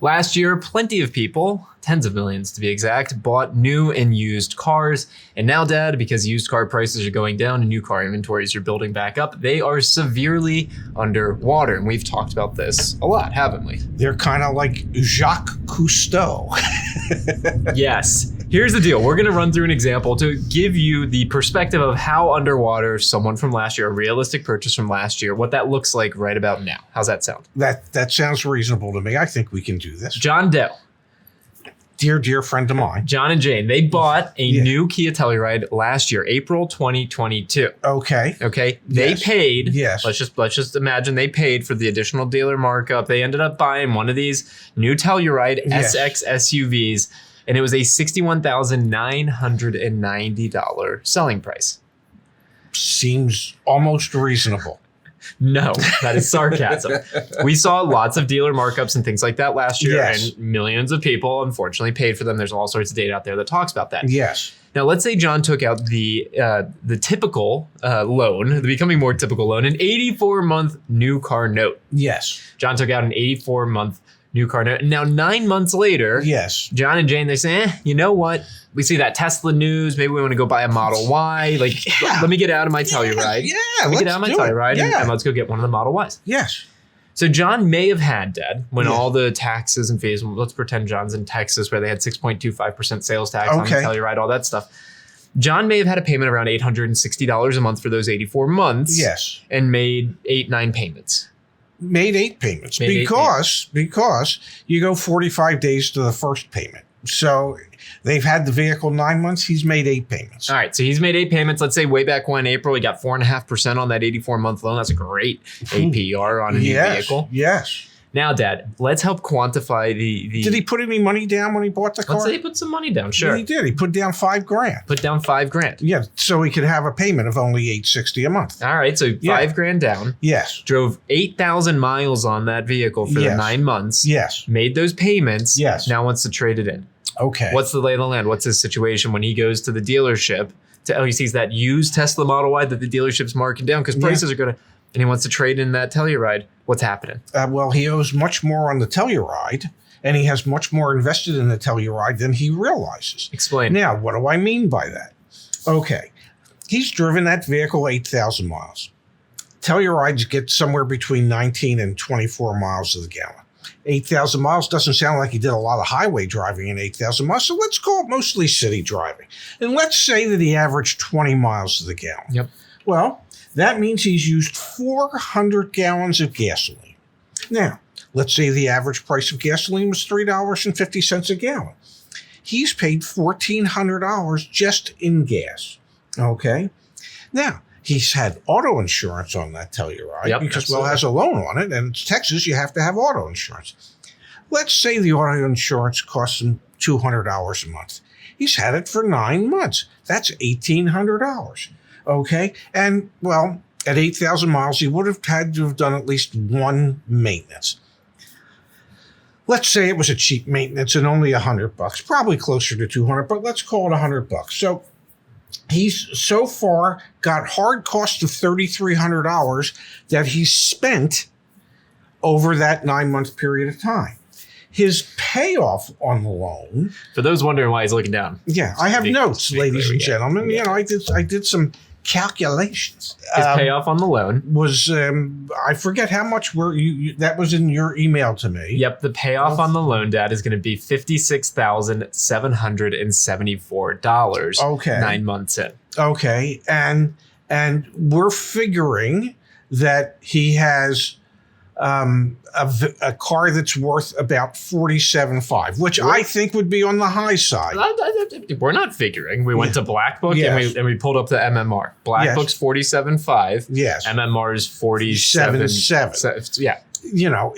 Last year, plenty of people, tens of millions to be exact, bought new and used cars. And now, Dad, because used car prices are going down and new car inventories are building back up, they are severely underwater. And we've talked about this a lot, haven't we? They're kind of like Jacques Cousteau. Yes. Here's the deal. We're going to run through an example to give you the perspective of how underwater someone from last year, a realistic purchase from last year, what that looks like right about now. How's that sound? That sounds reasonable to me. I think we can do this. John Doe. Dear friend of mine. John and Jane, they bought a new Kia Telluride last year, April 2022. Okay. They paid. Yes. Let's just imagine they paid for the additional dealer markup. They ended up buying one of these new Telluride SX SUVs, and it was a $61,990 selling price. Seems almost reasonable. No, that is sarcasm. We saw lots of dealer markups and things like that last year, and millions of people, unfortunately, paid for them. There's all sorts of data out there that talks about that. Yes. Now, let's say John took out the typical loan, the becoming more typical loan, an 84-month new car note. Yes. John took out an 84-month new car note. And now 9 months later, John and Jane, they say, you know what? We see that Tesla news. Maybe we want to go buy a Model Y. Let me get out of my Telluride. Let me get out of my Telluride and let's go get one of the Model Ys. Yes. So John may have had, Dad, when all the taxes and fees, let's pretend John's in Texas where they had 6.25% sales tax on the Telluride, all that stuff. John may have had a payment of around $860 a month for those 84 months. Yes. And made 8-9 payments. Made 8 payments because you go 45 days to the first payment. So they've had the vehicle 9 months. He's made 8 payments. All right. So he's made 8 payments. Let's say way back when, April, he got 4.5% on that 84-month loan. That's a great APR on a new vehicle. Yes. Now, Dad, let's help quantify the... Did he put any money down when he bought the car? Let's say he put some money down. Sure. Yeah, he did. He put down $5,000. Put down $5,000. Yeah. So he could have a payment of only $860 a month. All right. So $5,000 down. Yes. Drove 8,000 miles on that vehicle for the 9 months. Yes. Made those payments. Yes. Now wants to trade it in. Okay. What's the lay of the land? What's his situation when he goes to the dealership? He sees that used Tesla Model Y that the dealership's marking down because prices are going to, and he wants to trade in that Telluride. What's happening? Well, he owes much more on the Telluride, and he has much more invested in the Telluride than he realizes. Explain. Now, what do I mean by that? Okay. He's driven that vehicle 8,000 miles. Tellurides get somewhere between 19 and 24 miles to the gallon. 8,000 miles doesn't sound like he did a lot of highway driving in 8,000 miles, so let's call it mostly city driving. And let's say that he averaged 20 miles to the gallon. Yep. Well, that means he's used 400 gallons of gasoline. Now, let's say the average price of gasoline was $3.50 a gallon. He's paid $1,400 just in gas. Okay? Now, he's had auto insurance on that Telluride because, well, it has a loan on it, and it's Texas, you have to have auto insurance. Let's say the auto insurance costs him $200 a month. He's had it for 9 months. That's $1,800. Okay? And, well, at 8,000 miles, he would have had to have done at least one maintenance. Let's say it was a cheap maintenance and only $100, probably closer to 200, but let's call it $100. So he's so far got hard cost of $3,300 that he's spent over that 9-month period of time. His payoff on the loan. For those wondering why he's looking down. Yeah, I have notes, ladies and gentlemen. You know, I did some calculations. His payoff on the loan was I forget how much were you that was in your email to me. Yep, the payoff on the loan, Dad, is going to be $56,774. Okay, 9 months in. Okay, and we're figuring that he has a car that's worth about $47,500, which I think would be on the high side. We're not figuring. We went to Black Book and we pulled up the MMR. Black Book's $47,500. Yes. MMR is $47,700. Yeah. You know,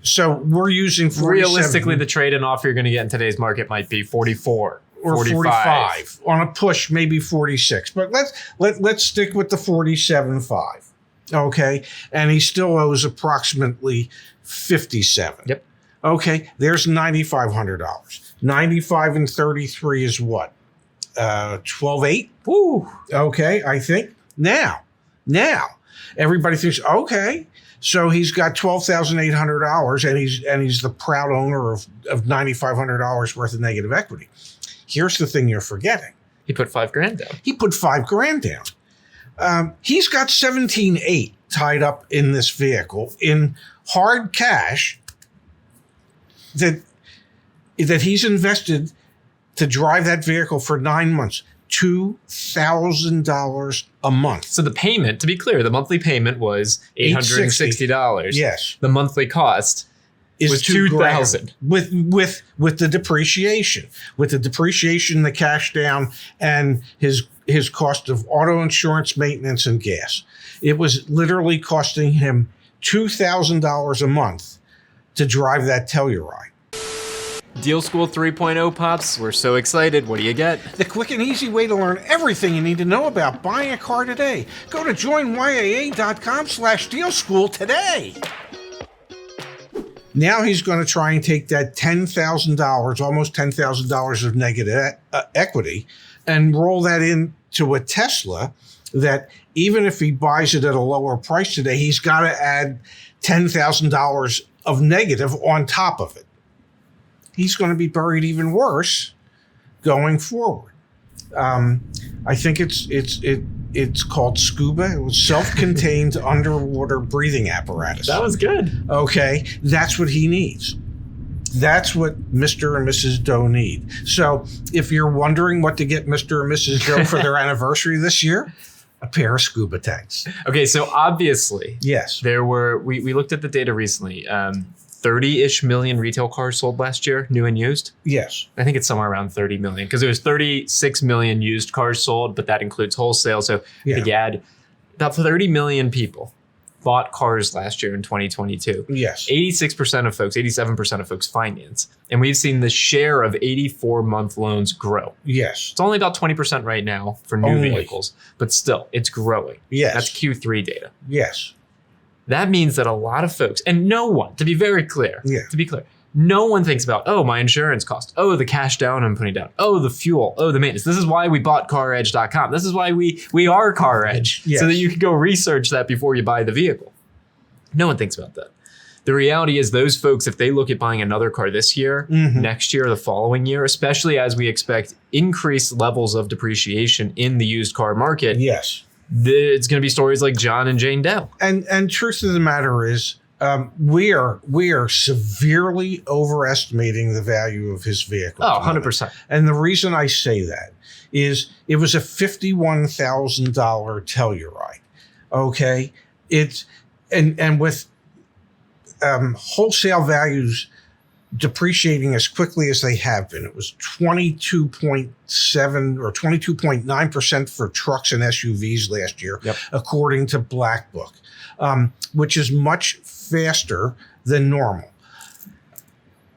so we're using 47. Realistically, the trade-in offer you're going to get in today's market might be 44 or 45 on a push, maybe 46. But let's stick with the 47,500. Okay, and he still owes approximately $57,000. Yep. Okay, there's $9,500. 95 and 33 is what? 12,800. Woo. Okay, I think now everybody thinks, okay, So he's got $12,800, and he's the proud owner of $9,500 worth of negative equity. Here's the thing you're forgetting. He put $5,000 down. He put $5,000 down. He's got 17.8 tied up in this vehicle in hard cash that he's invested to drive that vehicle for 9 months. $2,000 a month. So the payment, to be clear, the monthly payment was $860. Yes. The monthly cost was $2,000 with the depreciation, the cash down, and his cost of auto insurance, maintenance, and gas. It was literally costing him $2,000 a month to drive that Telluride. Deal School 3.0 pops. We're so excited. What do you get? The quick and easy way to learn everything you need to know about buying a car today. Go to joinyaa.com/dealschool today. Now he's going to try and take that $10,000, almost $10,000 of negative equity, and roll that into a Tesla that even if he buys it at a lower price today, he's got to add $10,000 of negative on top of it. He's going to be buried even worse going forward. I think it's called Scuba. It was self-contained underwater breathing apparatus. That was good. Okay, that's what he needs. That's what Mr. and Mrs. Doe need. So if you're wondering what to get Mr. and Mrs. Doe for their anniversary this year, a pair of scuba tanks. Okay, so obviously, yes, there were. We looked at the data recently. 30-ish million retail cars sold last year, new and used. Yes. I think it's somewhere around 30 million because there was 36 million used cars sold, but that includes wholesale. So I think you add about 30 million people bought cars last year in 2022. Yes. 86% of folks, 87% of folks finance. And we've seen the share of 84-month loans grow. Yes. It's only about 20% right now for new vehicles, but still, it's growing. Yes. That's Q3 data. Yes. That means that a lot of folks, and no one, to be very clear, no one thinks about, oh, my insurance cost, oh, the cash down I'm putting down, oh, the fuel, oh, the maintenance. This is why we bought CarEdge.com. This is why we are CarEdge, so that you can go research that before you buy the vehicle. No one thinks about that. The reality is those folks, if they look at buying another car this year, next year, the following year, especially as we expect increased levels of depreciation in the used car market, it's going to be stories like John and Jane Doe. And truth of the matter is, we are severely overestimating the value of his vehicle. Oh, 100%. And the reason I say that is it was a $51,000 Telluride. Okay, it's and with wholesale values depreciating as quickly as they have been. It was 22.7 or 22.9% for trucks and SUVs last year, according to Black Book, which is much faster than normal.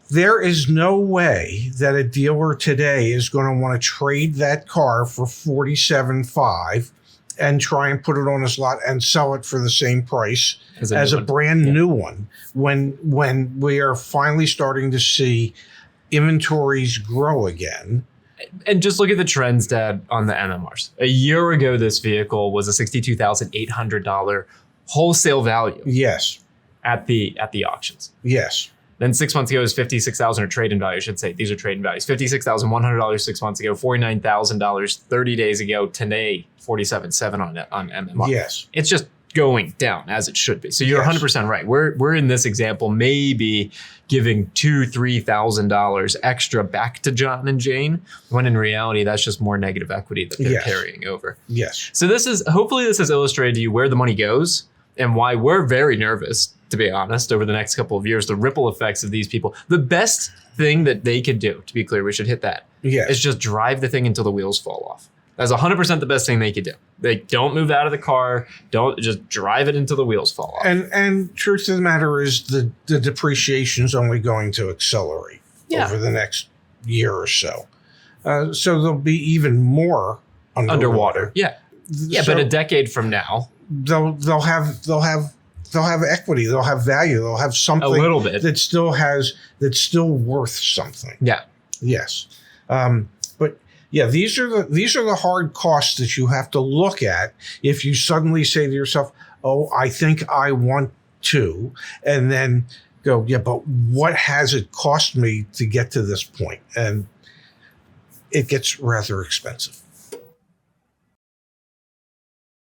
There is no way that a dealer today is going to want to trade that car for $47,500 and try and put it on his lot and sell it for the same price as a brand new one when we are finally starting to see inventories grow again. And just look at the trends, Dad, on the MMRs. A year ago, this vehicle was a $62,800 wholesale value. Yes. At the auctions. Yes. Then 6 months ago, it was $56,000 or trade-in value, I should say. These are trade-in values. $56,100 6 months ago, $49,000 30 days ago. Today, $47,700 on MMR. Yes. It's just going down as it should be. So you're 100% right. We're in this example maybe giving $2,000-$3,000 extra back to John and Jane, when in reality, that's just more negative equity that they're carrying over. Yes. So hopefully this has illustrated to you where the money goes and why we're very nervous, to be honest, over the next couple of years, the ripple effects of these people. The best thing that they could do, to be clear, we should hit that, is just drive the thing until the wheels fall off. That's 100% the best thing they could do. They don't move out of the car. Don't just drive it until the wheels fall off. And truth of the matter is the depreciation is only going to accelerate over the next year or so. So they'll be even more underwater. Yeah, but a decade from now, they'll have equity. They'll have value. They'll have something a little bit that's still worth something. Yeah. Yes. But yeah, these are the hard costs that you have to look at if you suddenly say to yourself, "Oh, I think I want too, and then go, yeah, but what has it cost me to get to this point? And it gets rather expensive.